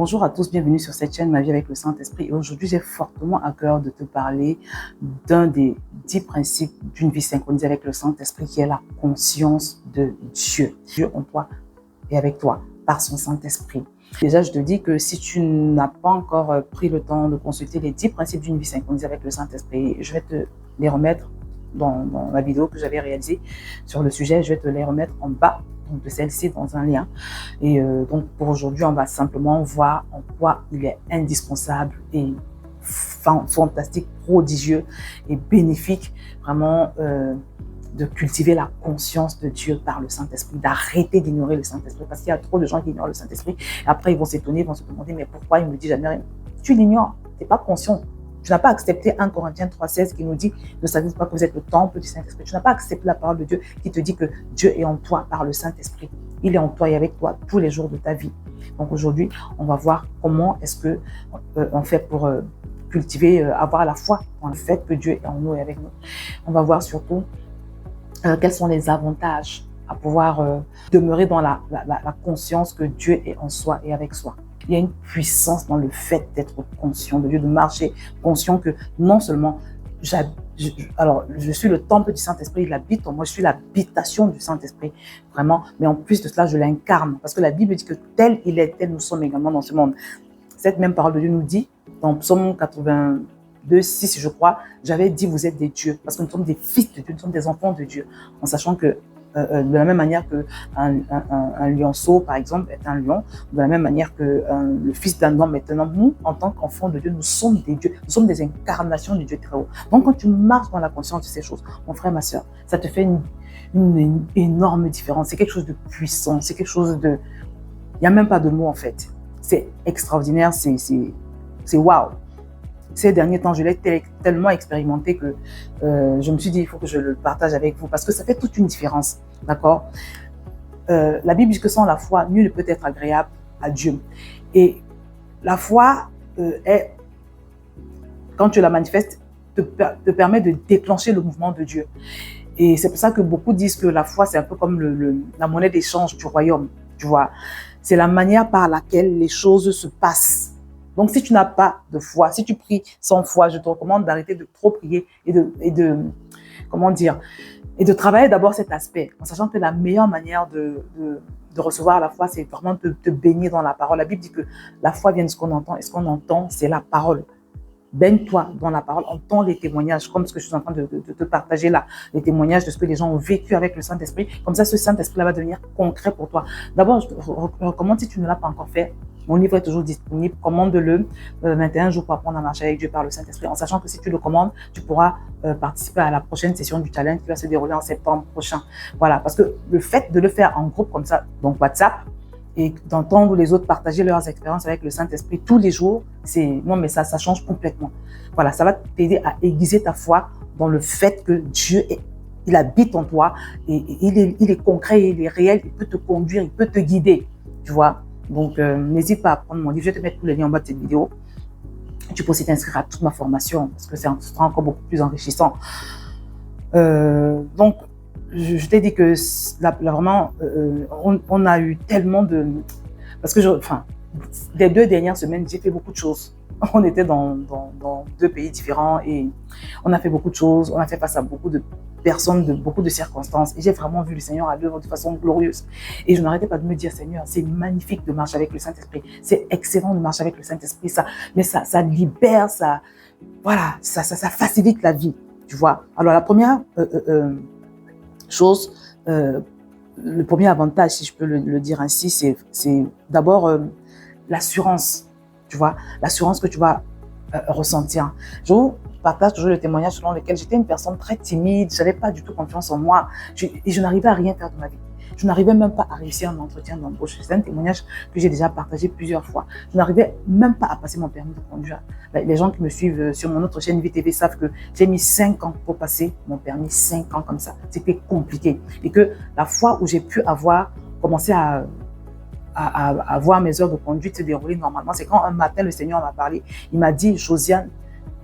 Bonjour à tous, bienvenue sur cette chaîne Ma vie avec le Saint-Esprit. Et aujourd'hui, j'ai fortement à cœur de te parler d'un des 10 principes d'une vie synchronisée avec le Saint-Esprit qui est la conscience de Dieu. Dieu en toi et avec toi par son Saint-Esprit. Déjà, je te dis que si tu n'as pas encore pris le temps de consulter les 10 principes d'une vie synchronisée avec le Saint-Esprit, je vais te les remettre dans la vidéo que j'avais réalisée sur le sujet. Je vais te les remettre en bas de celle-ci dans un lien. Et donc pour aujourd'hui, on va simplement voir en quoi il est indispensable et fantastique, prodigieux et bénéfique vraiment de cultiver la conscience de Dieu par le Saint-Esprit, d'arrêter d'ignorer le Saint-Esprit, parce qu'il y a trop de gens qui ignorent le Saint-Esprit. Après, ils vont s'étonner, ils vont se demander, mais pourquoi il me dit jamais rien? Tu l'ignores, tu n'es pas conscient. Tu n'as pas accepté 1 Corinthiens 3,16 qui nous dit « Ne savez-vous pas que vous êtes le temple du Saint-Esprit » Tu n'as pas accepté la parole de Dieu qui te dit que Dieu est en toi par le Saint-Esprit. Il est en toi et avec toi tous les jours de ta vie. Donc aujourd'hui, on va voir comment est-ce que on fait pour cultiver, avoir la foi dans le fait que Dieu est en nous et avec nous. On va voir surtout quels sont les avantages à pouvoir demeurer dans la conscience que Dieu est en soi et avec soi. Il y a une puissance dans le fait d'être conscient de Dieu, de marcher conscient que non seulement je suis le temple du Saint-Esprit, il habite en moi, je suis l'habitation du Saint-Esprit, vraiment, mais en plus de cela, je l'incarne, parce que la Bible dit que tel il est, tel nous sommes également dans ce monde. Cette même parole de Dieu nous dit, dans Psaume 82, 6, je crois, j'avais dit, vous êtes des dieux, parce que nous sommes des fils de Dieu, nous sommes des enfants de Dieu, en sachant que de la même manière qu'un lionceau, par exemple, est un lion, de la même manière que le fils d'un homme est un homme, nous, en tant qu'enfants de Dieu, nous sommes des dieux, nous sommes des incarnations du Dieu très haut. Donc, quand tu marches dans la conscience de ces choses, mon frère, ma soeur, ça te fait une énorme différence. C'est quelque chose de puissant, c'est quelque chose de... Il n'y a même pas de mots, en fait. C'est extraordinaire, c'est waouh. Ces derniers temps, je l'ai tellement expérimenté que je me suis dit, il faut que je le partage avec vous parce que ça fait toute une différence, d'accord? La Bible dit que sans la foi, nul ne peut être agréable à Dieu. Et la foi, quand tu la manifestes, te permet de déclencher le mouvement de Dieu. Et c'est pour ça que beaucoup disent que la foi, c'est un peu comme la monnaie d'échange du royaume, tu vois. C'est la manière par laquelle les choses se passent. Donc, si tu n'as pas de foi, si tu pries sans foi, je te recommande d'arrêter de trop prier et de travailler d'abord cet aspect, en sachant que la meilleure manière de recevoir la foi, c'est vraiment de te baigner dans la parole. La Bible dit que la foi vient de ce qu'on entend, et ce qu'on entend, c'est la parole. Baigne-toi dans la parole, entends les témoignages, comme ce que je suis en train de te partager là, les témoignages de ce que les gens ont vécu avec le Saint-Esprit. Comme ça, ce Saint-Esprit va devenir concret pour toi. D'abord, je te recommande, si tu ne l'as pas encore fait, mon livre est toujours disponible, commande-le, 21 jours pour apprendre à marcher avec Dieu par le Saint-Esprit, en sachant que si tu le commandes, tu pourras participer à la prochaine session du challenge qui va se dérouler en septembre prochain. Voilà, parce que le fait de le faire en groupe comme ça, donc WhatsApp, et d'entendre les autres partager leurs expériences avec le Saint-Esprit tous les jours, non mais ça change complètement. Voilà, ça va t'aider à aiguiser ta foi dans le fait que Dieu il habite en toi et il est concret, il est réel, il peut te conduire, il peut te guider, tu vois. Donc n'hésite pas à prendre mon livre, je vais te mettre tous les liens en bas de cette vidéo. Tu peux aussi t'inscrire à toute ma formation parce que ça sera encore beaucoup plus enrichissant. Donc je t'ai dit que là vraiment, on a eu tellement de... Parce que, les 2 dernières semaines, j'ai fait beaucoup de choses. On était dans 2 pays différents et on a fait beaucoup de choses. On a fait face à beaucoup de personnes, de beaucoup de circonstances. Et j'ai vraiment vu le Seigneur à l'œuvre de façon glorieuse. Et je n'arrêtais pas de me dire, Seigneur, c'est magnifique de marcher avec le Saint-Esprit. C'est excellent de marcher avec le Saint-Esprit. Mais ça libère, ça facilite la vie, tu vois. Alors, la première... chose, le premier avantage, si je peux le dire ainsi, c'est d'abord l'assurance, tu vois, l'assurance que tu vas ressentir. Je vous partage toujours le témoignage selon lequel j'étais une personne très timide, je n'avais pas du tout confiance en moi et je n'arrivais à rien faire de ma vie. Je n'arrivais même pas à réussir un entretien d'embauche. C'est un témoignage que j'ai déjà partagé plusieurs fois. Je n'arrivais même pas à passer mon permis de conduire. Les gens qui me suivent sur mon autre chaîne VTV savent que j'ai mis 5 ans pour passer mon permis, 5 ans comme ça. C'était compliqué. Et que la fois où j'ai pu commencer à voir mes heures de conduite se dérouler normalement, c'est quand un matin le Seigneur m'a parlé. Il m'a dit, Josiane,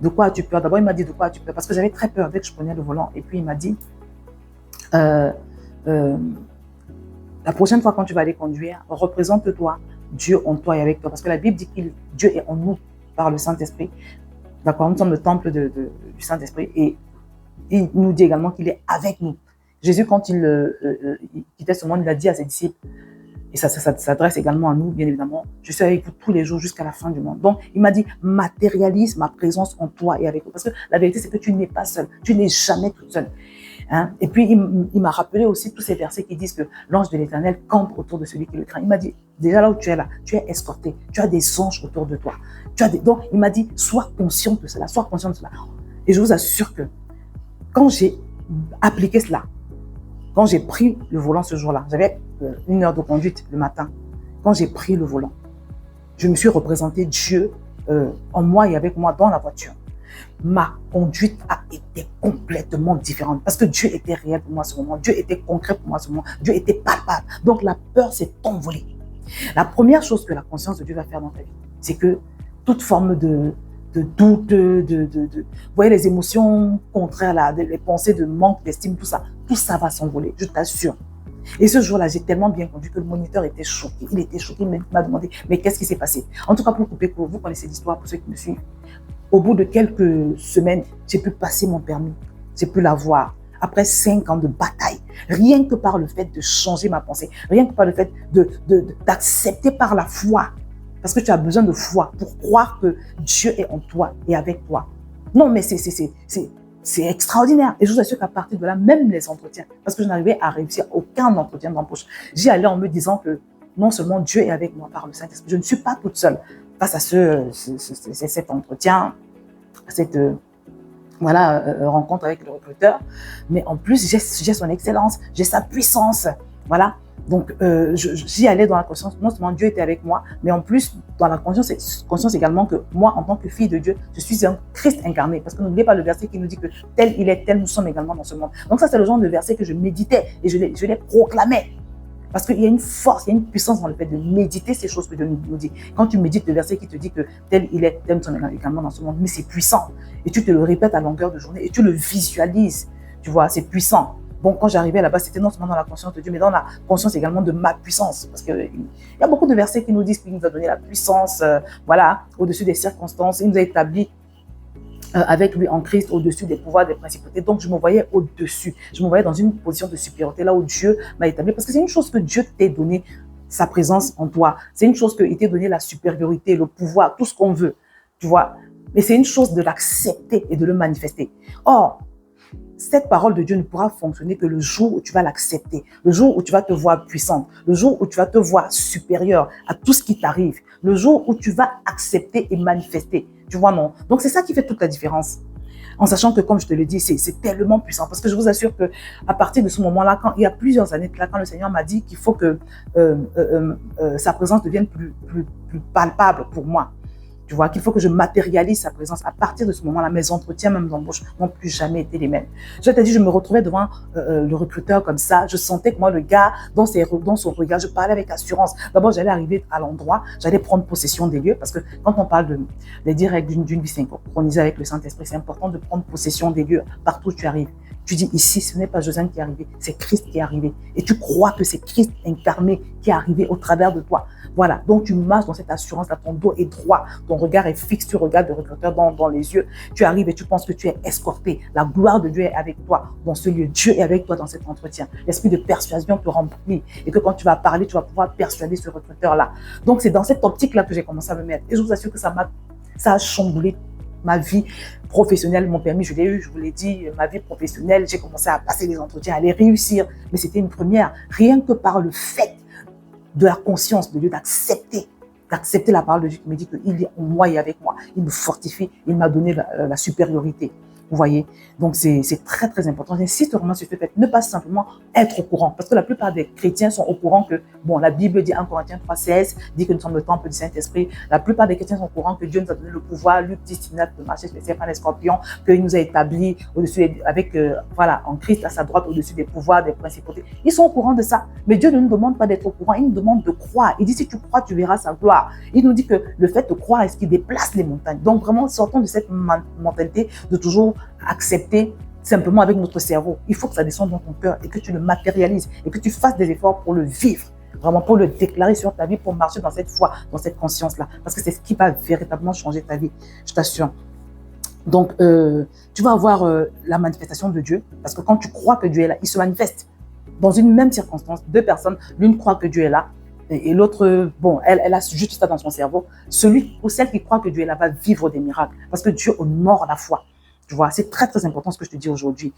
de quoi as-tu peur? D'abord, il m'a dit, de quoi as-tu peur? Parce que j'avais très peur dès que je prenais le volant. Et puis, il m'a dit, la prochaine fois quand tu vas aller conduire, représente-toi Dieu en toi et avec toi. Parce que la Bible dit que Dieu est en nous par le Saint-Esprit. D'accord, nous sommes le temple du Saint-Esprit et il nous dit également qu'il est avec nous. Jésus, quand il quittait ce monde, il a dit à ses disciples, et ça s'adresse également à nous, bien évidemment, je suis avec vous tous les jours jusqu'à la fin du monde. Donc, il m'a dit, matérialise ma présence en toi et avec toi. Parce que la vérité, c'est que tu n'es pas seul. Tu n'es jamais toute seule. Hein? Et puis, il m'a rappelé aussi tous ces versets qui disent que l'ange de l'Éternel campe autour de celui qui le craint. Il m'a dit, déjà là où tu es là, tu es escorté. Tu as des anges autour de toi. Donc, il m'a dit, sois conscient de cela, sois conscient de cela. Et je vous assure que quand j'ai appliqué cela, quand j'ai pris le volant ce jour-là, j'avais 1 heure de conduite le matin. Quand j'ai pris le volant, je me suis représenté Dieu en moi et avec moi dans la voiture. Ma conduite a été complètement différente parce que Dieu était réel pour moi à ce moment. Dieu était concret pour moi à ce moment. Dieu était palpable. Donc la peur s'est envolée. La première chose que la conscience de Dieu va faire dans ta vie, c'est que toute forme de doute, vous voyez les émotions contraires, les pensées de manque d'estime, tout ça va s'envoler, je t'assure. Et ce jour-là, j'ai tellement bien conduit que le moniteur était choqué. Il était choqué, il m'a demandé, mais qu'est-ce qui s'est passé? En tout cas, pour couper court, vous connaissez l'histoire pour ceux qui me suivent. Au bout de quelques semaines, j'ai pu passer mon permis, j'ai pu l'avoir. Après 5 ans de bataille, rien que par le fait de changer ma pensée, rien que par le fait d'accepter par la foi. Parce que tu as besoin de foi pour croire que Dieu est en toi et avec toi. Non, mais c'est extraordinaire. Et je vous assure qu'à partir de là, même les entretiens, parce que je n'arrivais à réussir aucun entretien d'embauche, j'y allais en me disant que non seulement Dieu est avec moi par le Saint-Esprit, je ne suis pas toute seule face à cet entretien, cette rencontre avec le recruteur, mais en plus, j'ai son excellence, j'ai sa puissance. Voilà. Donc, j'y allais dans la conscience, non seulement Dieu était avec moi, mais en plus, dans la conscience également que moi, en tant que fille de Dieu, je suis un Christ incarné. Parce que n'oubliez pas le verset qui nous dit que tel il est, tel nous sommes également dans ce monde. Donc ça, c'est le genre de verset que je méditais et je les proclamais. Parce qu'il y a une force, il y a une puissance dans le fait de méditer ces choses que Dieu nous dit. Quand tu médites le verset qui te dit que tel il est, tel nous sommes également dans ce monde, mais c'est puissant. Et tu te le répètes à longueur de journée et tu le visualises. Tu vois, c'est puissant. Bon, quand j'arrivais là-bas, c'était non seulement dans la conscience de Dieu, mais dans la conscience également de ma puissance. Parce qu'il y a beaucoup de versets qui nous disent qu'il nous a donné la puissance, au-dessus des circonstances. Il nous a établis avec lui en Christ, au-dessus des pouvoirs, des principautés. Donc, je me voyais au-dessus. Je me voyais dans une position de supériorité, là où Dieu m'a établi. Parce que c'est une chose que Dieu t'ait donné, sa présence en toi. C'est une chose qu'il t'ait donné la supériorité, le pouvoir, tout ce qu'on veut. Tu vois? Mais c'est une chose de l'accepter et de le manifester. Or, cette parole de Dieu ne pourra fonctionner que le jour où tu vas l'accepter, le jour où tu vas te voir puissante, le jour où tu vas te voir supérieure à tout ce qui t'arrive, le jour où tu vas accepter et manifester. Tu vois, non? Donc, c'est ça qui fait toute la différence. En sachant que, comme je te le dis, c'est tellement puissant. Parce que je vous assure qu'à partir de ce moment-là, il y a plusieurs années, quand le Seigneur m'a dit qu'il faut que sa présence devienne plus palpable pour moi. Tu vois, qu'il faut que je matérialise sa présence. À partir de ce moment-là, mes entretiens, même d'embauche, n'ont plus jamais été les mêmes. Je t'ai dit, je me retrouvais devant le recruteur comme ça. Je sentais que moi, le gars, dans son regard, je parlais avec assurance. D'abord, j'allais arriver à l'endroit, j'allais prendre possession des lieux. Parce que quand on parle des directs d'une vie synchronisée avec le Saint-Esprit, c'est important de prendre possession des lieux partout où tu arrives. Tu dis ici, ce n'est pas Josiane qui est arrivé, c'est Christ qui est arrivé. Et tu crois que c'est Christ incarné qui est arrivé au travers de toi. Voilà, donc tu marches dans cette assurance, là, ton dos est droit, ton regard est fixe, tu regardes le recruteur dans les yeux, tu arrives et tu penses que tu es escorté. La gloire de Dieu est avec toi dans ce lieu. Dieu est avec toi dans cet entretien. L'esprit de persuasion te remplit et que quand tu vas parler, tu vas pouvoir persuader ce recruteur-là. Donc c'est dans cette optique-là que j'ai commencé à me mettre. Et je vous assure que ça a chamboulé ma vie professionnelle. Mon permis, je l'ai eu, je vous l'ai dit, ma vie professionnelle, j'ai commencé à passer les entretiens, à les réussir. Mais c'était une première, rien que par le fait de la conscience de Dieu, d'accepter la parole de Dieu qui me dit qu'il est en moi et avec moi. Il me fortifie, il m'a donné la supériorité. Vous voyez? Donc, c'est très, très important. J'insiste vraiment sur ce fait. Ne pas simplement être au courant. Parce que la plupart des chrétiens sont au courant que, bon, la Bible dit 1 Corinthiens 3,16, dit que nous sommes le temple du Saint-Esprit. La plupart des chrétiens sont au courant que Dieu nous a donné le pouvoir, Luc 10,19, de marcher sur les serpents et les scorpions, qu'il nous a établis au-dessus, en Christ à sa droite, au-dessus des pouvoirs, des principautés. Ils sont au courant de ça. Mais Dieu ne nous demande pas d'être au courant. Il nous demande de croire. Il dit, si tu crois, tu verras sa gloire. Il nous dit que le fait de croire est ce qui déplace les montagnes. Donc, vraiment, sortons de cette mentalité de toujours accepter simplement avec notre cerveau. Il faut que ça descende dans ton cœur et que tu le matérialises et que tu fasses des efforts pour le vivre. vraiment pour le déclarer sur ta vie, pour marcher dans cette foi, dans cette conscience-là. Parce que c'est ce qui va véritablement changer ta vie, je t'assure. Donc, tu vas avoir la manifestation de Dieu, parce que quand tu crois que Dieu est là, il se manifeste. Dans une même circonstance, deux personnes, l'une croit que Dieu est là, et l'autre, bon, elle a juste ça dans son cerveau. Celui ou celle qui croit que Dieu est là va vivre des miracles, parce que Dieu honore la foi. Tu vois, c'est très, très important ce que je te dis aujourd'hui.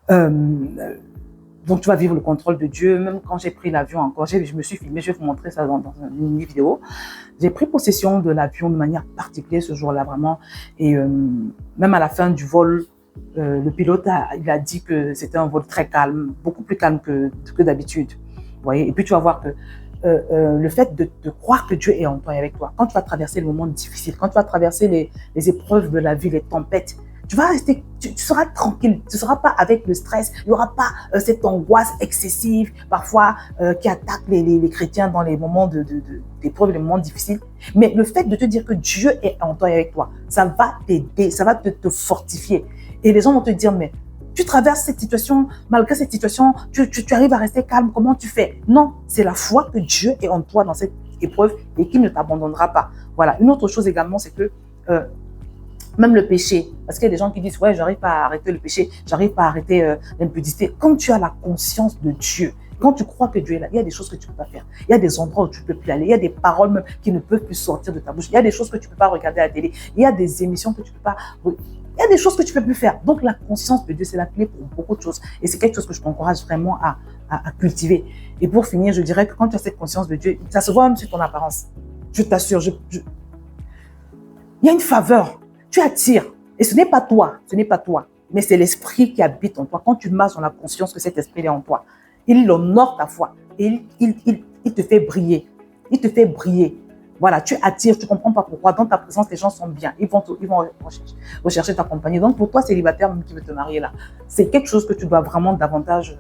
Donc, tu vas vivre le contrôle de Dieu. Même quand j'ai pris l'avion encore, je me suis filmé, je vais vous montrer ça dans une vidéo. J'ai pris possession de l'avion de manière particulière ce jour-là, vraiment. Et même à la fin du vol, le pilote, il a dit que c'était un vol très calme, beaucoup plus calme que d'habitude. Vous voyez? Et puis, tu vas voir que le fait de croire que Dieu est en toi et avec toi, quand tu vas traverser les moments difficiles, quand tu vas traverser les épreuves de la vie, les tempêtes, tu vas rester, tu seras tranquille, tu ne seras pas avec le stress, il n'y aura pas cette angoisse excessive, parfois, qui attaque les chrétiens dans les moments d'épreuves, les moments difficiles. Mais le fait de te dire que Dieu est en toi et avec toi, ça va t'aider, ça va te fortifier. Et les gens vont te dire, mais tu traverses cette situation, malgré cette situation, tu arrives à rester calme, comment tu fais? Non, c'est la foi que Dieu est en toi dans cette épreuve et qu'il ne t'abandonnera pas. Voilà. Une autre chose également, c'est que même le péché, parce qu'il y a des gens qui disent, ouais, j'arrive pas à arrêter le péché, j'arrive pas à arrêter l'impudicité. Quand tu as la conscience de Dieu, quand tu crois que Dieu est là, il y a des choses que tu ne peux pas faire. Il y a des endroits où tu ne peux plus aller. Il y a des paroles même qui ne peuvent plus sortir de ta bouche. Il y a des choses que tu ne peux pas regarder à la télé. Il y a des émissions que tu ne peux pas... Il y a des choses que tu ne peux plus faire. Donc, la conscience de Dieu, c'est la clé pour beaucoup de choses. Et c'est quelque chose que je t'encourage vraiment à cultiver. Et pour finir, je dirais que quand tu as cette conscience de Dieu, ça se voit même sur ton apparence. Je t'assure, il y a une faveur. Tu attires. Et ce n'est pas toi, mais c'est l'esprit qui habite en toi. Quand tu marches dans la conscience que cet esprit est en toi, il honore ta foi et il te fait briller. Il te fait briller. Voilà, tu attires, tu ne comprends pas pourquoi. Dans ta présence, les gens sont bien. Ils vont rechercher ta compagnie. Donc, pour toi, célibataire, même qui veut te marier là, c'est quelque chose que tu dois vraiment davantage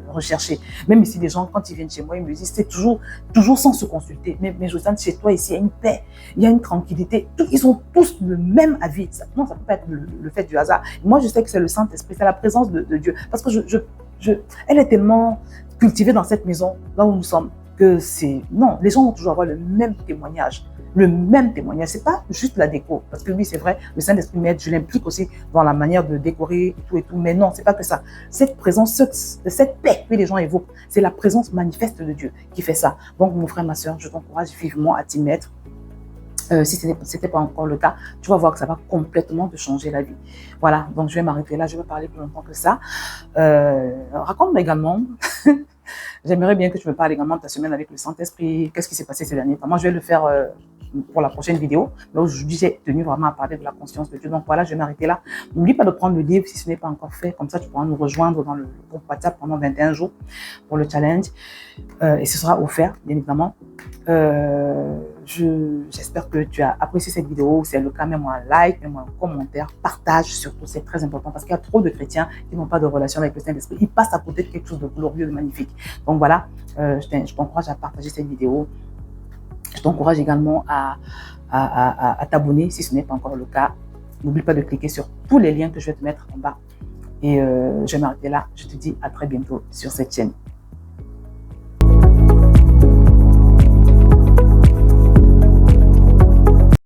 rechercher. Même ici, les gens, quand ils viennent chez moi, ils me disent, c'est toujours sans se consulter. Mais Josiane, chez toi, ici, il y a une paix, il y a une tranquillité. Ils ont tous le même avis. Non, ça ne peut pas être le fait du hasard. Moi, je sais que c'est le Saint-Esprit, c'est la présence de Dieu. Parce que elle est tellement cultivée dans cette maison, là où nous sommes, que c'est... Non, les gens vont toujours avoir le même témoignage. Le même témoignage. C'est pas juste la déco. Parce que oui, c'est vrai, le Saint-Esprit m'aide, je l'implique aussi dans la manière de décorer et tout. Mais non, c'est pas que ça. Cette présence, cette paix que les gens évoquent, c'est la présence manifeste de Dieu qui fait ça. Donc, mon frère, ma soeur, je t'encourage vivement à t'y mettre. Si ce n'était pas encore le cas, tu vas voir que ça va complètement te changer la vie. Voilà, donc je vais m'arrêter là, je vais parler plus longtemps que ça. Raconte-moi également, j'aimerais bien que tu me parles également de ta semaine avec le Saint-Esprit, qu'est-ce qui s'est passé ces derniers temps. Moi, je vais le faire pour la prochaine vidéo, mais aujourd'hui, j'ai tenu vraiment à parler de la conscience de Dieu. Donc voilà, je vais m'arrêter là. N'oublie pas de prendre le livre si ce n'est pas encore fait, comme ça tu pourras nous rejoindre dans le groupe WhatsApp pendant 21 jours pour le challenge, et ce sera offert, bien évidemment. J'espère que tu as apprécié cette vidéo. Si c'est le cas, mets-moi un like, mets-moi un commentaire, partage surtout, c'est très important parce qu'il y a trop de chrétiens qui n'ont pas de relation avec le Saint-Esprit. Ils passent à côté de quelque chose de glorieux, de magnifique. Donc voilà, je t'encourage à partager cette vidéo. Je t'encourage également à t'abonner si ce n'est pas encore le cas. N'oublie pas de cliquer sur tous les liens que je vais te mettre en bas. Et je vais m'arrêter là. Je te dis à très bientôt sur cette chaîne.